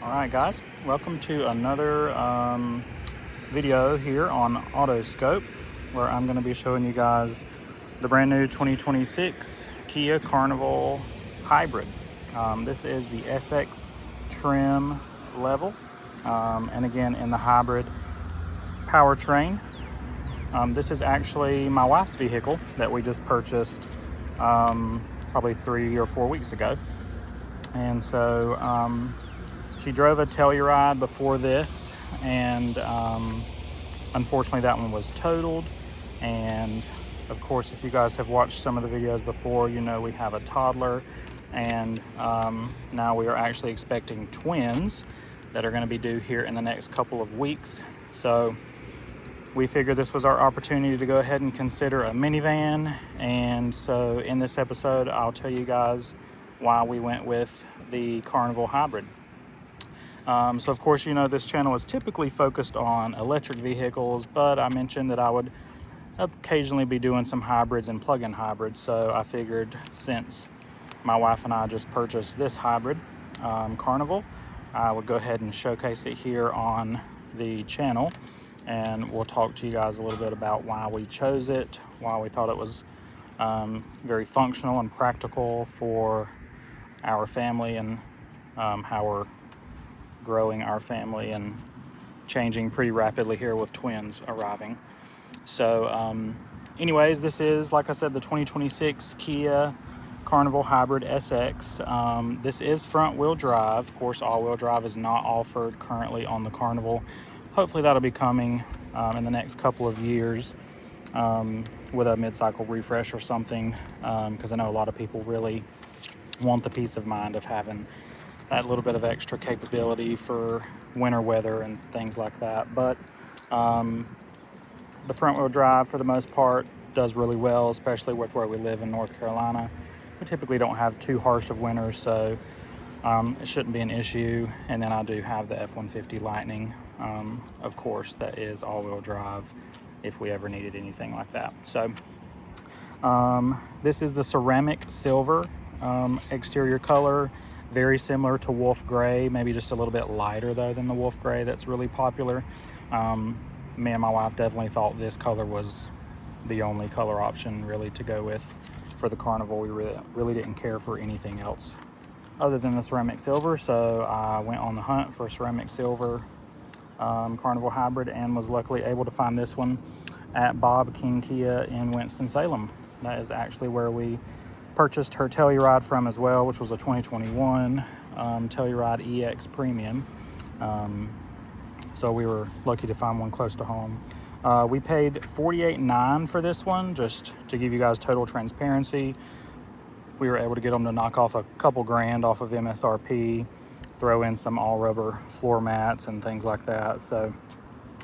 All right, guys, welcome to another video here on Autoscope, where I'm going to be showing you guys the brand new 2026 Kia Carnival Hybrid. This is the SX trim level, and again in the hybrid powertrain. This is actually my wife's vehicle that we just purchased probably 3 or 4 weeks ago, and so she drove a Telluride before this, and unfortunately that one was totaled. And of course, if you guys have watched some of the videos before, you know we have a toddler, and now we are actually expecting twins that are going to be due here in the next couple of weeks. So we figured this was our opportunity to go ahead and consider a minivan. And so in this episode, I'll tell you guys why we went with the Carnival Hybrid. So of course, you know, this channel is typically focused on electric vehicles, but I mentioned that I would occasionally be doing some hybrids and plug-in hybrids. So I figured, since my wife and I just purchased this hybrid, Carnival, I would go ahead and showcase it here on the channel, and we'll talk to you guys a little bit about why we chose it, why we thought it was very functional and practical for our family, and how we're growing our family and changing pretty rapidly here with twins arriving. So anyways, this is, like I said, the 2026 Kia Carnival Hybrid SX. This is front wheel drive. Of course, all wheel drive is not offered currently on the Carnival. Hopefully that'll be coming in the next couple of years with a mid-cycle refresh or something, because I know a lot of people really want the peace of mind of having that little bit of extra capability for winter weather and things like that. But the front wheel drive, for the most part, does really well, especially with where we live in North Carolina. We typically don't have too harsh of winters, so it shouldn't be an issue. And then I do have the F-150 Lightning, of course, that is all-wheel drive if we ever needed anything like that. So this is the ceramic silver exterior color. Very similar to Wolf Gray, maybe just a little bit lighter though than the Wolf Gray that's really popular. Me and my wife definitely thought this color was the only color option really to go with for the Carnival. We really didn't care for anything else other than the ceramic silver, so I went on the hunt for a ceramic silver Carnival Hybrid, and was luckily able to find this one at Bob King Kia in Winston-Salem. That is actually where we purchased her Telluride from as well, which was a 2021 Telluride EX Premium. So we were lucky to find one close to home. We paid $48,900 for this one. Just to give you guys total transparency, we were able to get them to knock off a couple grand off of MSRP, throw in some all rubber floor mats and things like that. So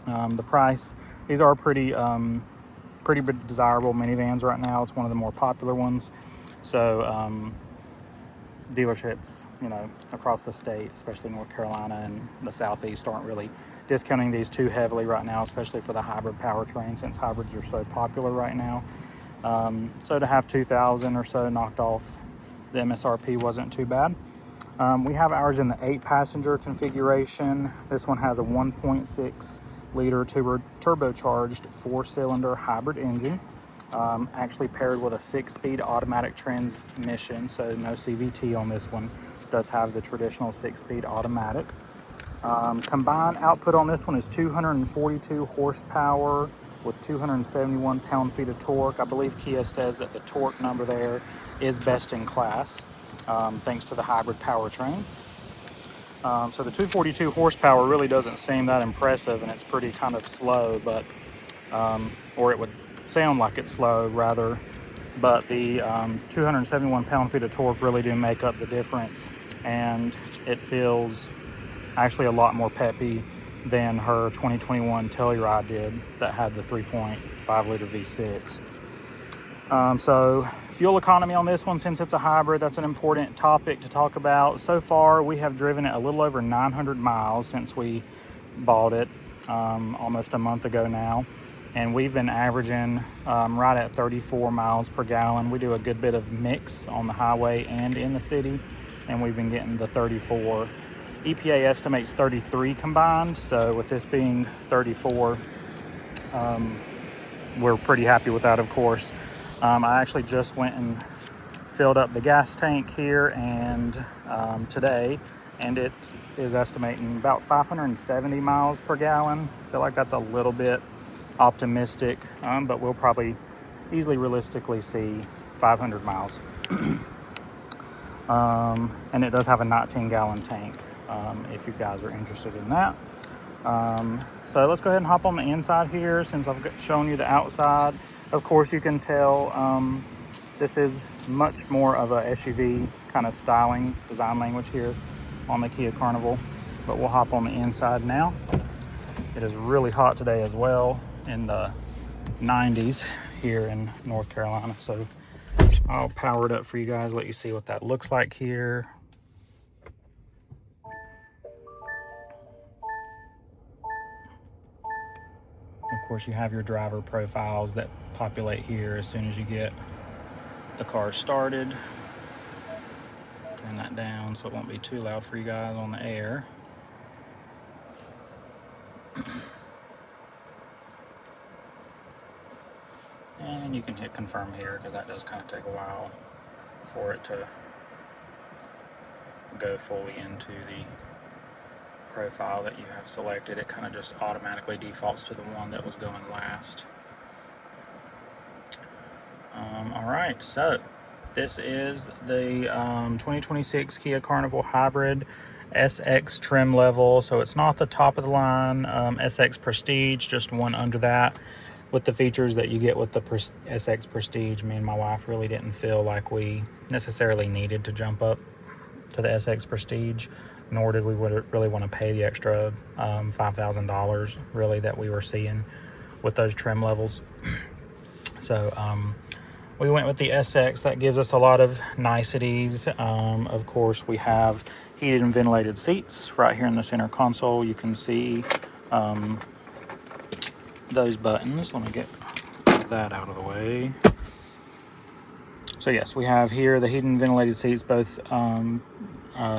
the price, these are pretty desirable minivans right now. It's one of the more popular ones. So dealerships, you know, across the state, especially North Carolina and the Southeast, aren't really discounting these too heavily right now, especially for the hybrid powertrain, since hybrids are so popular right now. So to have $2,000 or so knocked off the MSRP wasn't too bad. We have ours in the 8-passenger configuration. This one has a 1.6 liter turbocharged 4-cylinder hybrid engine. Actually paired with a 6-speed automatic transmission, so no CVT on this one. Does have the traditional 6-speed automatic. Combined output on this one is 242 horsepower with 271 pound-feet of torque. I believe Kia says that the torque number there is best in class, thanks to the hybrid powertrain. So the 242 horsepower really doesn't seem that impressive, and it's pretty kind of slow, but or it would sound like it's slow rather, but the 271 pound-feet of torque really do make up the difference, and it feels actually a lot more peppy than her 2021 Telluride did that had the 3.5 liter V6. So fuel economy on this one, since it's a hybrid, that's an important topic to talk about. So far we have driven it a little over 900 miles since we bought it almost a month ago now. And we've been averaging right at 34 miles per gallon. We do a good bit of mix on the highway and in the city, and we've been getting the 34 EPA estimates 33 combined, so with this being 34, we're pretty happy with that, of course. I actually just went and filled up the gas tank here and today, and it is estimating about 570 miles per gallon. I feel like that's a little bit optimistic, but we'll probably easily realistically see 500 miles. And it does have a 19-gallon tank, if you guys are interested in that. So let's go ahead and hop on the inside here since I've shown you the outside. Of course, you can tell this is much more of a SUV kind of styling design language here on the Kia Carnival, but we'll hop on the inside now. It is really hot today as well, in the 90s here in North Carolina, so I'll power it up for you guys, let you see what that looks like here. Of course, you have your driver profiles that populate here as soon as you get the car started. Turn that down so it won't be too loud for you guys on the air. And you can hit confirm here because that does kind of take a while for it to go fully into the profile that you have selected. It kind of just automatically defaults to the one that was going last. Alright, so this is the 2026 Kia Carnival Hybrid SX trim level. So it's not the top of the line SX Prestige, just one under that. With the features that you get with the SX Prestige, me and my wife really didn't feel like we necessarily needed to jump up to the SX Prestige, nor did we really want to pay the extra $5,000 really that we were seeing with those trim levels. So we went with the SX. That gives us a lot of niceties. Of course, we have heated and ventilated seats right here in the center console. You can see those buttons. Let me get that out of the way. So yes, we have here the heated and ventilated seats, both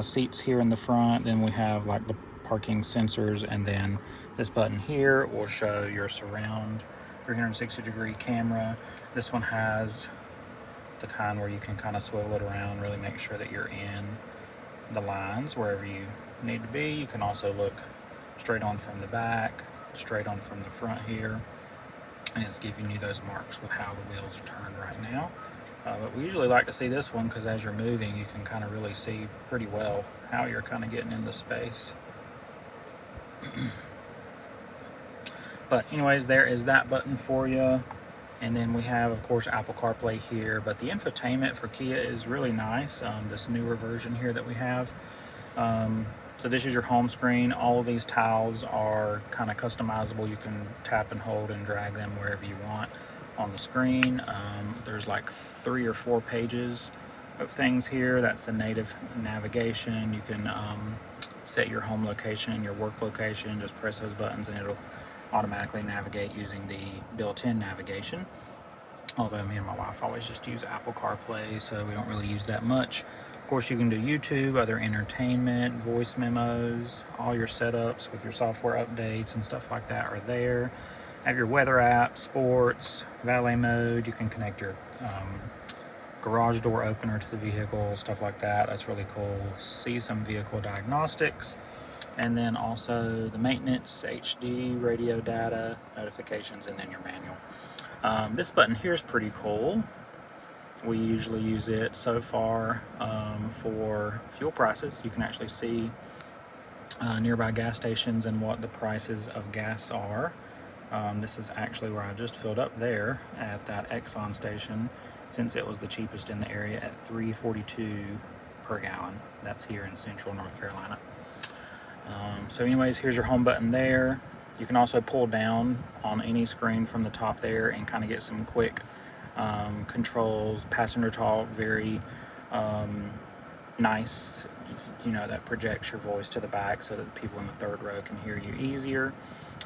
seats here in the front. Then we have like the parking sensors, and then this button here will show your surround 360-degree camera. This one has the kind where you can kind of swivel it around, really make sure that you're in the lines wherever you need to be. You can also look straight on from the back, straight on from the front here, and it's giving you those marks with how the wheels are turned right now. But we usually like to see this one because as you're moving, you can kind of really see pretty well how you're kind of getting into space. But anyways, there is that button for you. And then we have, of course, Apple CarPlay here. But the infotainment for Kia is really nice. This newer version here that we have. So this is your home screen. All of these tiles are kind of customizable. You can tap and hold and drag them wherever you want on the screen. There's like 3 or 4 pages of things here. That's the native navigation. You can set your home location, your work location. Just press those buttons and it'll automatically navigate using the built-in navigation. Although me and my wife always just use Apple CarPlay, so we don't really use that much. Of course, you can do YouTube, other entertainment, voice memos, all your setups with your software updates and stuff like that are there. Have your weather app, sports, valet mode. You can connect your garage door opener to the vehicle, stuff like that. That's really cool. See some vehicle diagnostics. And then also the maintenance, HD, radio data, notifications, and then your manual. This button here is pretty cool. We usually use it so far for fuel prices. You can actually see nearby gas stations and what the prices of gas are. This is actually where I just filled up there at that Exxon station, since it was the cheapest in the area at $3.42 per gallon. That's here in central North Carolina. So anyways, here's your home button there. You can also pull down on any screen from the top there and kind of get some quick controls. Passenger talk, very nice, you know, that projects your voice to the back so that the people in the third row can hear you easier.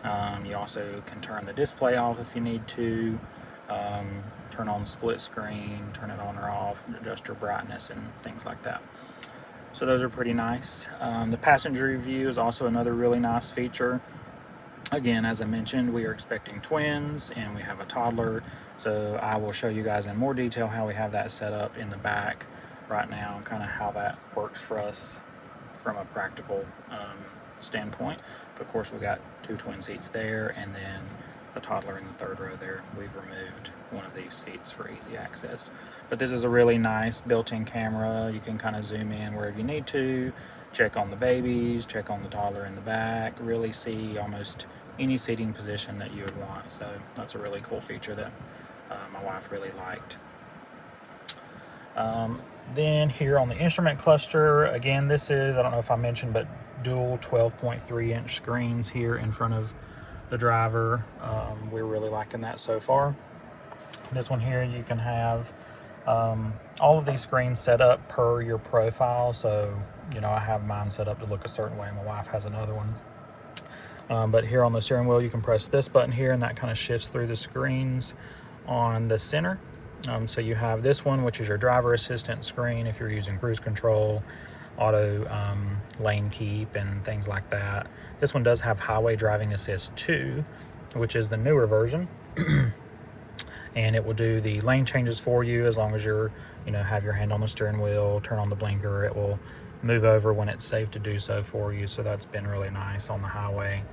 You also can turn the display off if you need to, turn on split screen, turn it on or off, adjust your brightness and things like that. So those are pretty nice. The passenger view is also another really nice feature. Again, as I mentioned, we are expecting twins and we have a toddler, so I will show you guys in more detail how we have that set up in the back right now and kind of how that works for us from a practical standpoint. But of course, we got 2 twin seats there, and then the toddler in the third row there. We've removed one of these seats for easy access. But this is a really nice built-in camera. You can kind of zoom in wherever you need to, check on the babies, check on the toddler in the back, really see almost any seating position that you would want. So that's a really cool feature that my wife really liked. Then here on the instrument cluster, again, this is, I don't know if I mentioned, but dual 12.3 inch screens here in front of the driver. We're really liking that so far. This one here, you can have all of these screens set up per your profile. So, you know, I have mine set up to look a certain way. My wife has another one. But here on the steering wheel, you can press this button here, and that kind of shifts through the screens on the center. So you have this one, which is your driver assistant screen if you're using cruise control, auto lane keep, and things like that. This one does have highway driving assist 2, which is the newer version. And it will do the lane changes for you as long as you're, you know, have your hand on the steering wheel, turn on the blinker. It will move over when it's safe to do so for you. So that's been really nice on the highway.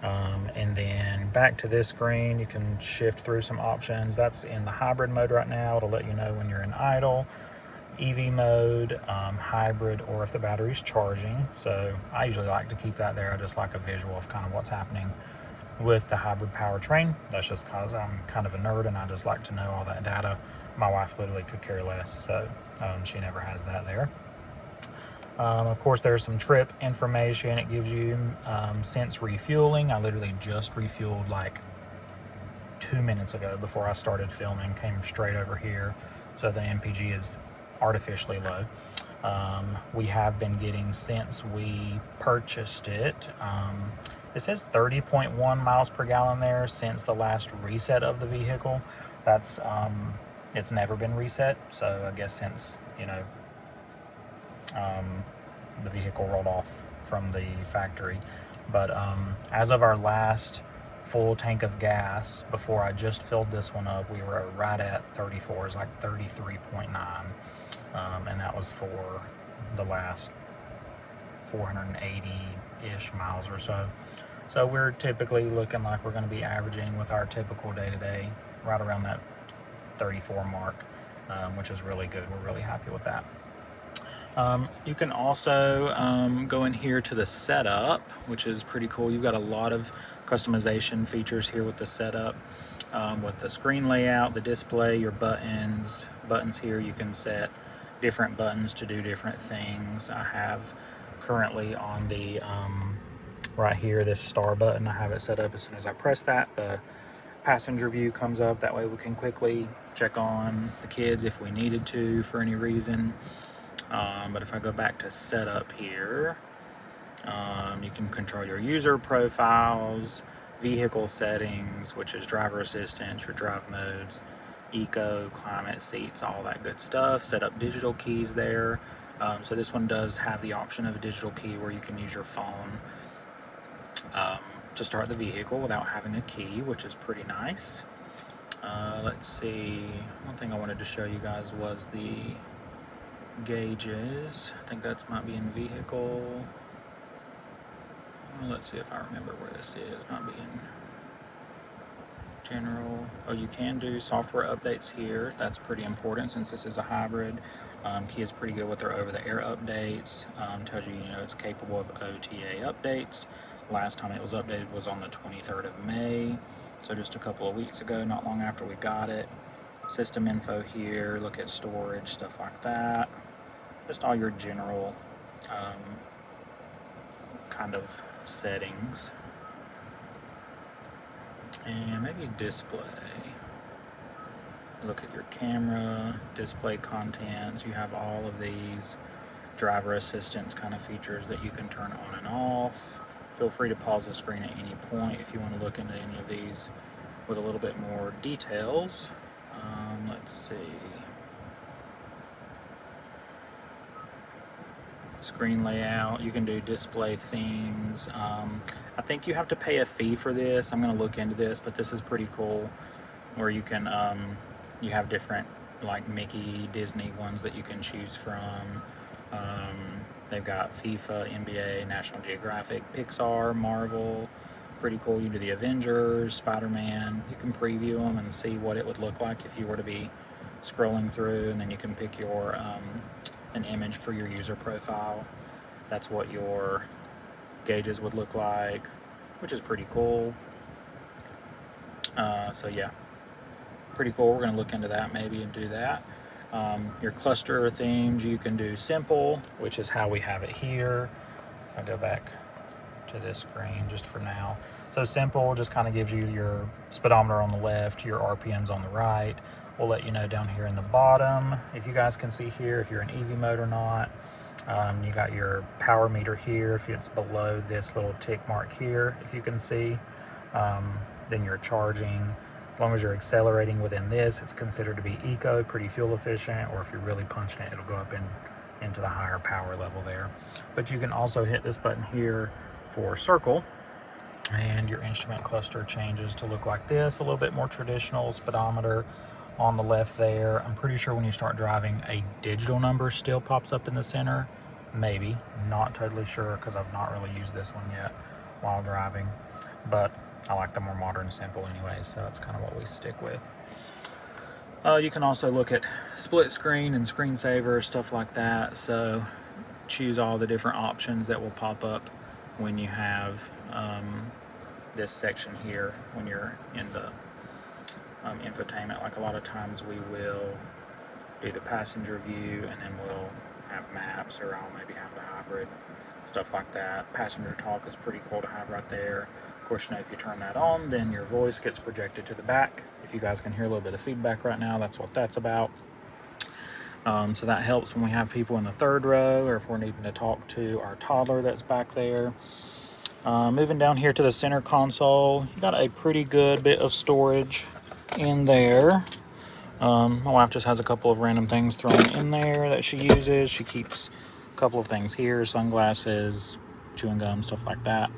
And then back to this screen, you can shift through some options. That's in the hybrid mode right now. It'll let you know when you're in idle, EV mode, hybrid, or if the battery's charging. So I usually like to keep that there. I just like a visual of kind of what's happening with the hybrid powertrain. That's just because I'm kind of a nerd and I just like to know all that data. My wife literally could care less, so she never has that there. Of course, there's some trip information. It gives you since refueling. I literally just refueled like 2 minutes ago before I started filming. Came straight over here, so the MPG is artificially low. We have been getting, since we purchased it, it says 30.1 miles per gallon there since the last reset of the vehicle. That's it's never been reset, so I guess since, you know, the vehicle rolled off from the factory. But as of our last full tank of gas, before I just filled this one up, we were right at 34, it's like 33.9, and that was for the last 480-ish miles or so. So we're typically looking like we're going to be averaging with our typical day-to-day right around that 34 mark, which is really good. We're really happy with that. You can also go in here to the setup, which is pretty cool. You've got a lot of customization features here with the setup, with the screen layout, the display, your buttons here. You can set different buttons to do different things. I have currently on the right here, this star button, I have it set up as soon as I press that, the passenger view comes up. That way we can quickly check on the kids if we needed to for any reason. But if I go back to setup here, you can control your user profiles, vehicle settings, which is driver assistance, your drive modes, eco, climate, seats, all that good stuff. Set up digital keys there. So this one does have the option of a digital key where you can use your phone to start the vehicle without having a key, which is pretty nice. Let's see, one thing I wanted to show you guys was the gauges. I think that might be in vehicle. Let's see if I remember where this is. It might be in general. Oh, you can do software updates here. That's pretty important since this is a hybrid. Kia is pretty good with their over-the-air updates. Tells you, it's capable of OTA updates. Last time it was updated was on the 23rd of May, so just a couple of weeks ago, not long after we got it. System info here, look at storage, stuff like that. Just all your general kind of settings. And maybe display. Look at your camera, display contents. You have all of these driver assistance kind of features that you can turn on and off. Feel free to pause the screen at any point if you want to look into any of these with a little bit more details. Let's see. screen layout. You can do display themes. I think you have to pay a fee for this. I'm going to look into this, but this is pretty cool, where you can you have different like Mickey, Disney ones that you can choose from. They've got FIFA, NBA, National Geographic, Pixar, Marvel. Pretty cool. You do the Avengers, Spider-Man. You can preview them and see what it would look like if you were to be scrolling through, and then you can pick your an image for your user profile. That's what your gauges would look like, which is pretty cool. So yeah, pretty cool. We're going to look into that maybe and do that. Your cluster themes, you can do simple, which is how we have it here. If I go back to this screen just for now. So simple just kind of gives you your speedometer on the left, your RPMs on the right. We'll let you know down here in the bottom, if you guys can see here, if you're in EV mode or not. You got your power meter here, if it's below this little tick mark here, if you can see. Then your charging. As long as you're accelerating within this, it's considered to be eco, pretty fuel efficient, or if you're really punching it, it'll go up into the higher power level there. But you can also hit this button here for circle, and your instrument cluster changes to look like this, a little bit more traditional. Speedometer on the left there. I'm pretty sure when you start driving, a digital number still pops up in the center. Maybe, not totally sure, because I've not really used this one yet while driving, but I like the more modern simple anyway, so that's kind of what we stick with. You can also look at split screen and screensaver, stuff like that. So choose all the different options that will pop up when you have this section here when you're in the infotainment. Like a lot of times we will do the passenger view, and then we'll have maps, or I'll maybe have the hybrid, stuff like that. Passenger talk is pretty cool to have right there. Of course, you know, if you turn that on, then your voice gets projected to the back. If you guys can hear a little bit of feedback right now, that's what that's about. So that helps when we have people in the third row, or if we're needing to talk to our toddler that's back there. Moving down here to the center console, you got a pretty good bit of storage in there. My wife just has a couple of random things thrown in there that she uses. She keeps a couple of things here, sunglasses, chewing gum, stuff like that.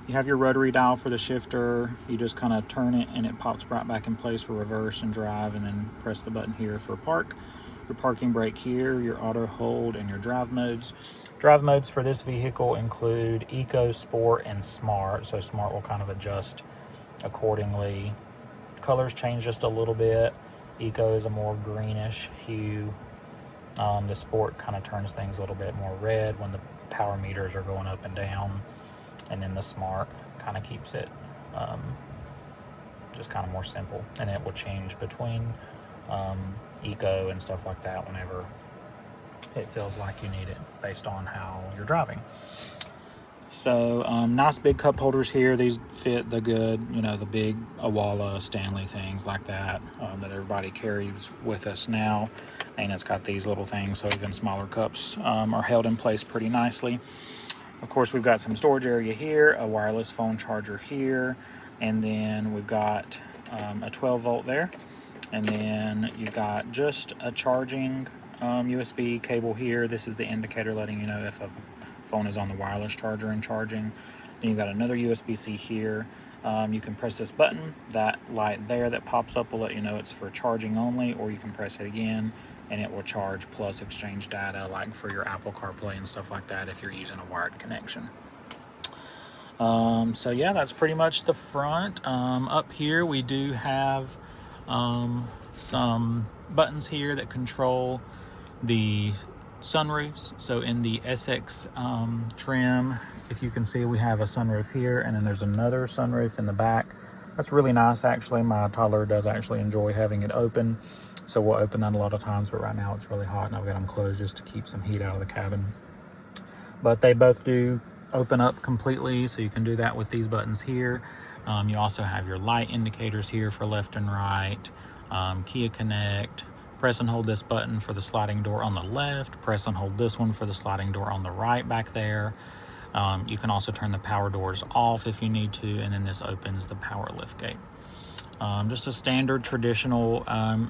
You have your rotary dial for the shifter. You just kind of turn it and it pops right back in place for reverse and drive, and then press the button here for park. Your parking brake here, your auto hold, and your drive modes. Drive modes for this vehicle include Eco, Sport, and Smart. So Smart will kind of adjust accordingly. Colors change just a little bit. Eco is a more greenish hue. The Sport kind of turns things a little bit more red when the power meters are going up and down. And then the Smart kind of keeps it just kind of more simple. And it will change between Eco and stuff like that whenever it feels like you need it, based on how you're driving. So nice big cup holders here. These fit the good, you know, the big Awala, Stanley things like that that everybody carries with us now. And it's got these little things, so even smaller cups are held in place pretty nicely. Of course, we've got some storage area here, a wireless phone charger here, and then we've got a 12 volt there. And then you've got just a charging USB cable here. This is the indicator letting you know if a phone is on the wireless charger and charging. Then you've got another USB-C here. You can press this button. That light there that pops up will let you know it's for charging only, or you can press it again and it will charge plus exchange data, like for your Apple CarPlay and stuff like that if you're using a wired connection. So yeah, that's pretty much the front. Up here we do have some buttons here that control the sunroofs. So in the SX trim, if you can see, we have a sunroof here, and then there's another sunroof in the back. That's really nice, actually. My toddler does actually enjoy having it open, so we'll open that a lot of times, but right now it's really hot and I've got them closed just to keep some heat out of the cabin. But they both do open up completely, so you can do that with these buttons here. You also have your light indicators here for left and right. Kia Connect. Press and hold this button for the sliding door on the left. Press and hold this one for the sliding door on the right back there. You can also turn the power doors off if you need to, and then this opens the power lift gate. Just a standard traditional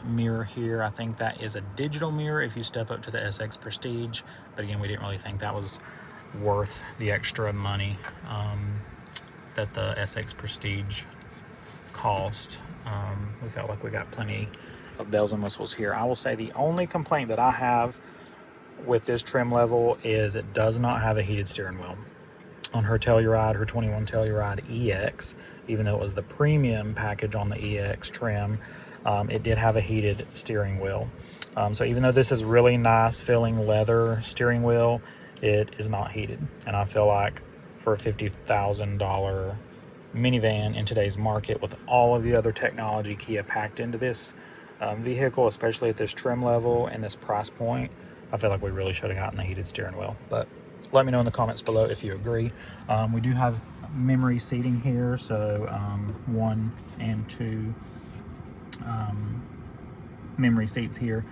mirror here. I think that is a digital mirror if you step up to the SX Prestige, but again, we didn't really think that was worth the extra money that the SX Prestige cost. We felt like we got plenty of bells and whistles here. I will say the only complaint that I have with this trim level is it does not have a heated steering wheel. On her Telluride, her 21 Telluride EX, even though it was the premium package on the EX trim, it did have a heated steering wheel. So even though this is really nice feeling leather steering wheel, it is not heated. And I feel like for a $50,000 minivan in today's market, with all of the other technology Kia packed into this vehicle, especially at this trim level and this price point, I feel like we really should have gotten the heated steering wheel. But let me know in the comments below if you agree. We do have memory seating here, so 1 and 2 memory seats here.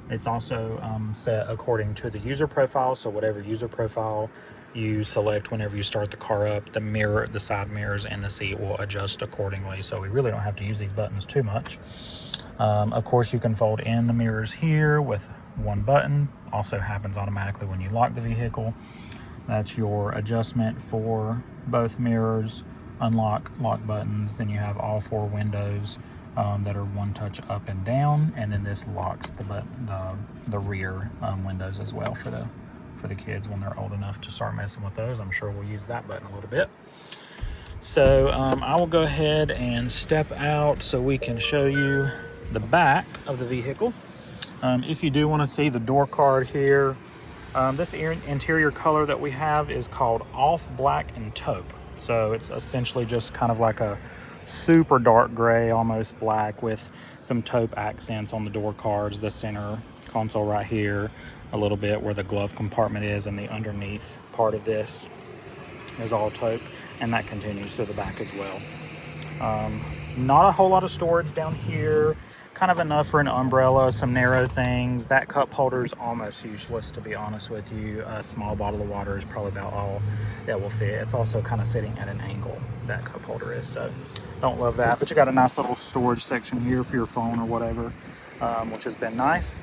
It's also set according to the user profile, so whatever user profile you select whenever you start the car up, the mirror, the side mirrors, and the seat will adjust accordingly, so we really don't have to use these buttons too much. Of course, you can fold in the mirrors here with one button. Also happens automatically when you lock the vehicle. That's your adjustment for both mirrors, unlock, lock buttons. Then you have all 4 windows that are one touch up and down, and then this locks the rear windows as well for the kids when they're old enough to start messing with those. I'm sure we'll use that button a little bit. So I will go ahead and step out so we can show you the back of the vehicle. If you do want to see the door card here, this interior color that we have is called Off Black and Taupe. So it's essentially just kind of like a super dark gray, almost black, with some taupe accents on the door cards, the center console right here, a little bit where the glove compartment is, and the underneath part of this is all taupe, and that continues to the back as well. Not a whole lot of storage down here. Kind of enough for an umbrella, some narrow things. That cup holder is almost useless, to be honest with you. A small bottle of water is probably about all that will fit. It's also kind of sitting at an angle, that cup holder is, so don't love that. But you got a nice little storage section here for your phone or whatever, which has been nice.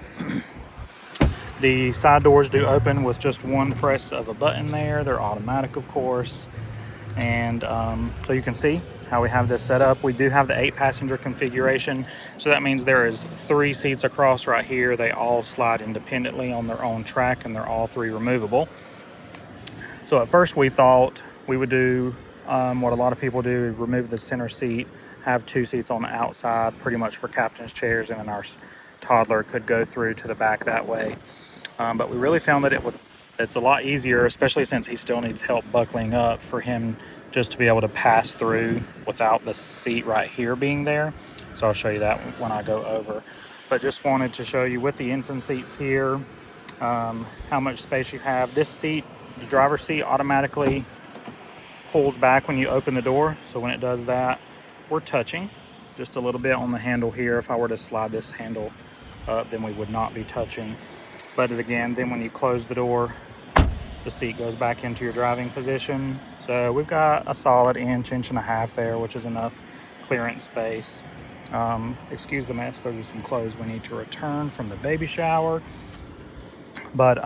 The side doors do open with just one press of a button there. They're automatic, of course. And so you can see how we have this set up. We do have the 8-passenger configuration, so that means there is 3 seats across right here. They all slide independently on their own track, and they're all 3 removable. So at first we thought we would do what a lot of people do, remove the center seat, have 2 seats on the outside, pretty much for captain's chairs, and then our toddler could go through to the back that way. But we really found that it's a lot easier, especially since he still needs help buckling up, for him just to be able to pass through without the seat right here being there. So I'll show you that when I go over. But just wanted to show you with the infant seats here, how much space you have. This seat, the driver's seat, automatically pulls back when you open the door. So when it does that, we're touching just a little bit on the handle here. If I were to slide this handle up, then we would not be touching. But again, then when you close the door, the seat goes back into your driving position. So we've got a solid inch and a half there, which is enough clearance space. Excuse the mess, those are some clothes we need to return from the baby shower. But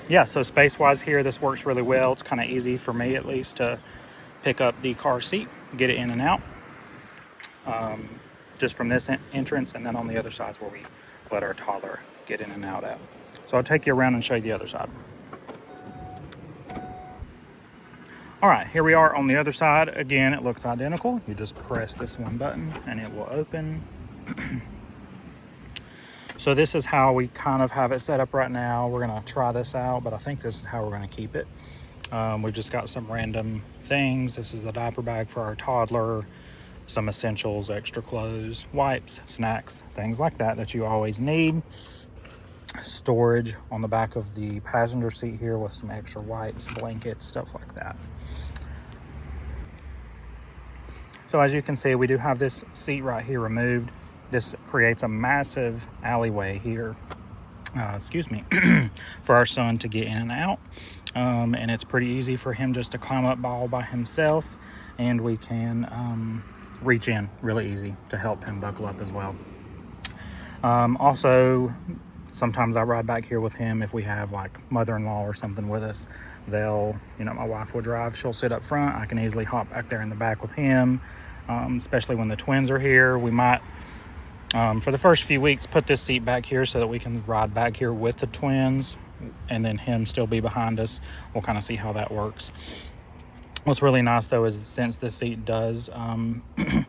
yeah, so space-wise here, this works really well. It's kind of easy for me, at least, to pick up the car seat, get it in and out, just from this entrance, and then on the other sides where we let our toddler get in and out at. So I'll take you around and show you the other side. All right, here we are on the other side. Again, it looks identical. You just press this one button and it will open. So this is how we kind of have it set up right now. We're gonna try this out, but I think this is how we're gonna keep it. We've just got some random things. This is the diaper bag for our toddler, some essentials, extra clothes, wipes, snacks, things like that that you always need. Storage on the back of the passenger seat here with some extra wipes, blankets, stuff like that. So as you can see, we do have this seat right here removed. This creates a massive alleyway here, for our son to get in and out. And it's pretty easy for him just to climb up all by himself, and we can reach in really easy to help him buckle up as well. Also, sometimes I ride back here with him if we have like mother-in-law or something with us. They'll, you know, my wife will drive, she'll sit up front, I can easily hop back there in the back with him, especially when the twins are here. We might, for the first few weeks, put this seat back here so that we can ride back here with the twins and then him still be behind us. We'll kind of see how that works. What's really nice though is since this seat does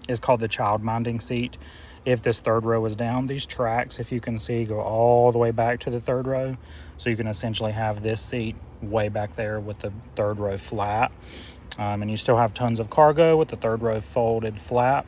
is called the child minding seat. If this third row is down, these tracks, if you can see, go all the way back to the third row. So you can essentially have this seat way back there with the third row flat. And you still have tons of cargo with the third row folded flat.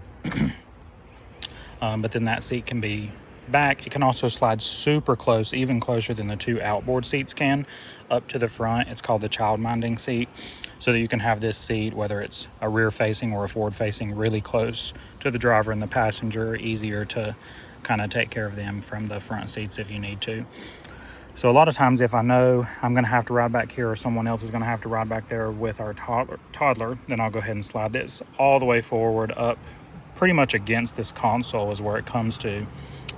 But then that seat can be back. It can also slide super close, even closer than the two outboard seats can, up to the front. It's called the child minding seat, so that you can have this seat, whether it's a rear facing or a forward facing, really close to the driver and the passenger, easier to kind of take care of them from the front seats if you need to. So a lot of times if I know I'm going to have to ride back here or someone else is going to have to ride back there with our toddler, then I'll go ahead and slide this all the way forward up pretty much against this console is where it comes to.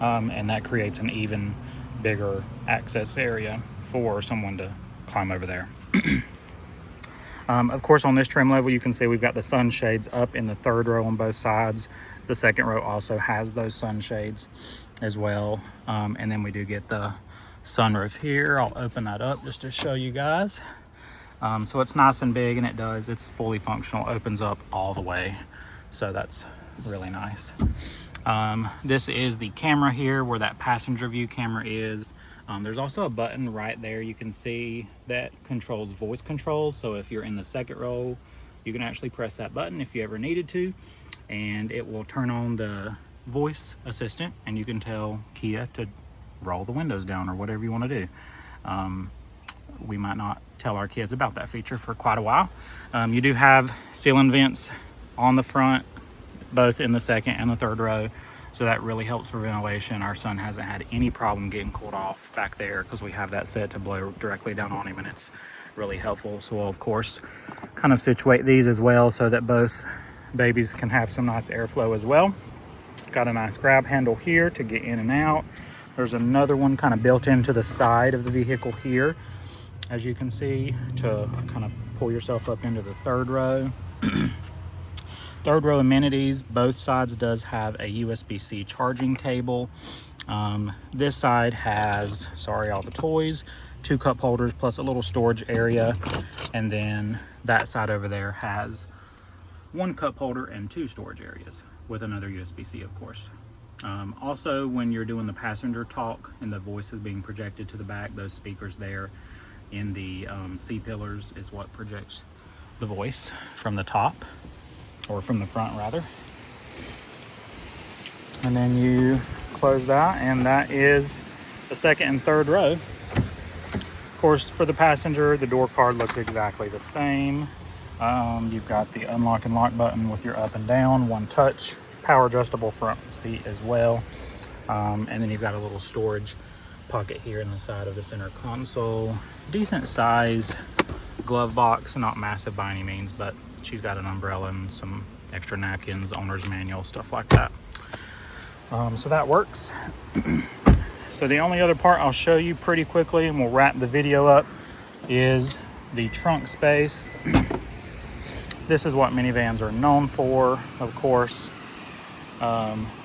And that creates an even bigger access area for someone to climb over there. Of course, on this trim level, you can see we've got the sunshades up in the third row on both sides. The second row also has those sunshades as well. And then we do get the sunroof here. I'll open that up just to show you guys. So it's nice and big, and it's fully functional, opens up all the way. So that's really nice. This is the camera here where that passenger view camera is. There's also a button right there you can see that controls voice control. So if you're in the second row, you can actually press that button if you ever needed to, and it will turn on the voice assistant, and you can tell Kia to roll the windows down or whatever you want to do. We might not tell our kids about that feature for quite a while. You do have ceiling vents on the front, both in the second and the third row, so that really helps for ventilation. Our son hasn't had any problem getting cooled off back there because we have that set to blow directly down on him, and it's really helpful. So we'll of course kind of situate these as well so that both babies can have some nice airflow as well. Got a nice grab handle here to get in and out. There's another one kind of built into the side of the vehicle here, as you can see, to kind of pull yourself up into the third row. Third row amenities, both sides does have a USB-C charging cable. This side has, all the toys, 2 cup holders plus a little storage area. And then that side over there has 1 cup holder and 2 storage areas with another USB-C, of course. Also, when you're doing the passenger talk and the voice is being projected to the back, those speakers there in the C-pillars is what projects the voice from the top, or from the front rather. And then you close that, and that is the second and third row. Of course, for the passenger, the door card looks exactly the same. You've got the unlock and lock button with your up and down, 1 touch, power adjustable front seat as well. And then you've got a little storage pocket here in the side of the center console. Decent size glove box, not massive by any means, but she's got an umbrella and some extra napkins, owner's manual, stuff like that. So that works. So the only other part I'll show you pretty quickly, and we'll wrap the video up, is the trunk space. This is what minivans are known for, of course.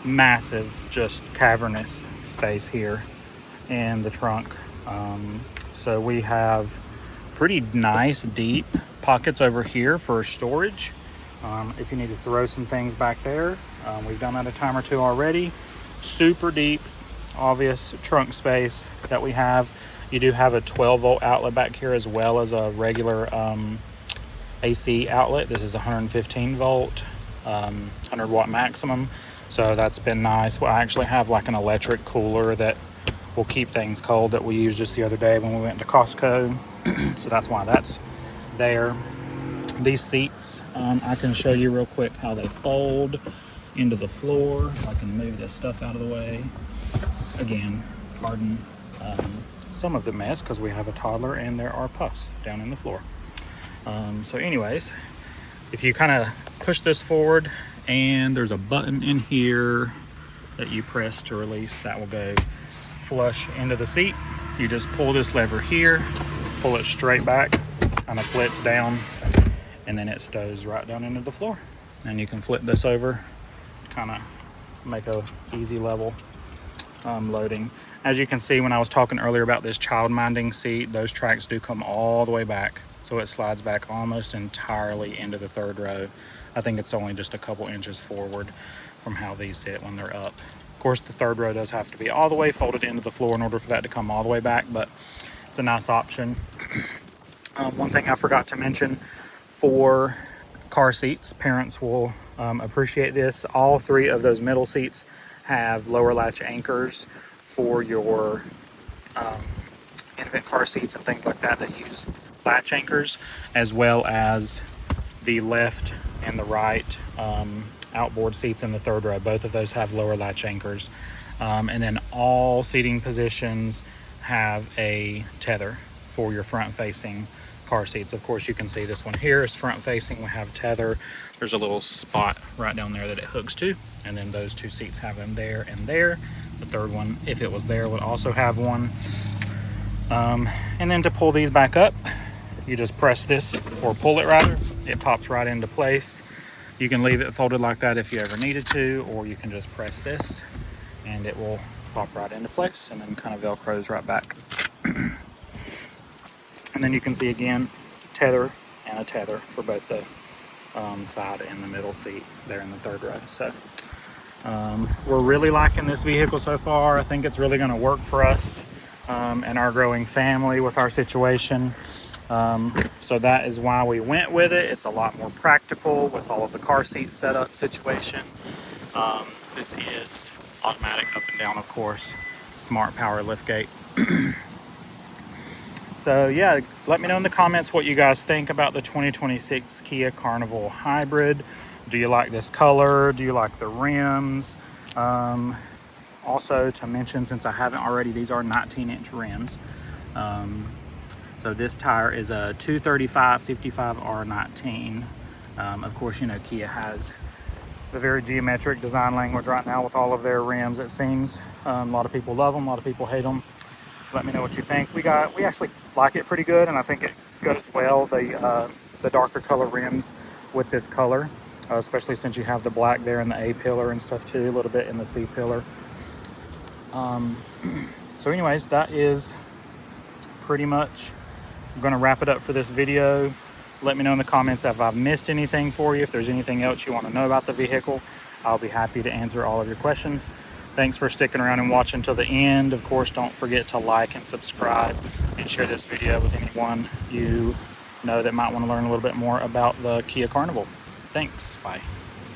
Massive, just cavernous space here in the trunk. So we have pretty nice deep pockets over here for storage. If you need to throw some things back there, we've done that a time or two already. Super deep, obvious trunk space that we have. You do have a 12-volt outlet back here as well as a regular AC outlet. This is 115 volt, 100 watt maximum. So that's been nice. Well, I actually have like an electric cooler that will keep things cold that we used just the other day when we went to Costco. So that's why that's there. These seats, I can show you real quick how they fold into the floor. If I can move this stuff out of the way. Again, pardon some of the mess because we have a toddler and there are puffs down in the floor. So anyways, if you kind of push this forward and there's a button in here that you press to release. That will go flush into the seat. You just pull this lever here, pull it straight back, kind of flips down, and then it stows right down into the floor. And you can flip this over, kind of make a easy level loading. As you can see, when I was talking earlier about this child minding seat, those tracks do come all the way back, so it slides back almost entirely into the third row. I think it's only just a couple inches forward from how these sit when they're up. Of course, the third row does have to be all the way folded into the floor in order for that to come all the way back, but it's a nice option. One thing I forgot to mention for car seats, parents will appreciate this. All three of those middle seats have lower latch anchors for your infant car seats and things like that that use latch anchors, as well as the left and the right outboard seats in the third row. Both of those have lower latch anchors. And then all seating positions have a tether for your front facing car seats. Of course, you can see this one here is front facing. We have tether. There's a little spot right down there that it hooks to, and then those two seats have them there and there. The third one, if it was there, would also have one. And then to pull these back up, you just press this, or pull it rather. It pops right into place. You can leave it folded like that if you ever needed to, or you can just press this and it will pop right into place and then kind of velcros right back. And then you can see again, tether and a tether for both the side and the middle seat there in the third row. So we're really liking this vehicle so far. I think it's really going to work for us and our growing family with our situation. So that is why we went with it. It's a lot more practical with all of the car seat setup situation. This is automatic up and down, of course, smart power liftgate. So yeah, let me know in the comments what you guys think about the 2026 Kia Carnival Hybrid. Do you like this color? Do you like the rims? Also to mention, since I haven't already, these are 19-inch rims. So this tire is a 235/55 R19. Of course, you know, Kia has the very geometric design language right now with all of their rims, it seems. A lot of people love them, a lot of people hate them. Let me know what you think. We actually like it pretty good, and I think it goes well, the darker color rims with this color, especially since you have the black there in the A pillar and stuff too, a little bit in the C pillar. So anyways, that is pretty much going to wrap it up for this video. Let me know in the comments if I've missed anything for you. If there's anything else you want to know about the vehicle, I'll be happy to answer all of your questions. Thanks for sticking around and watching till the end. Of course, don't forget to like and subscribe and share this video with anyone you know that might want to learn a little bit more about the Kia Carnival. Thanks. Bye.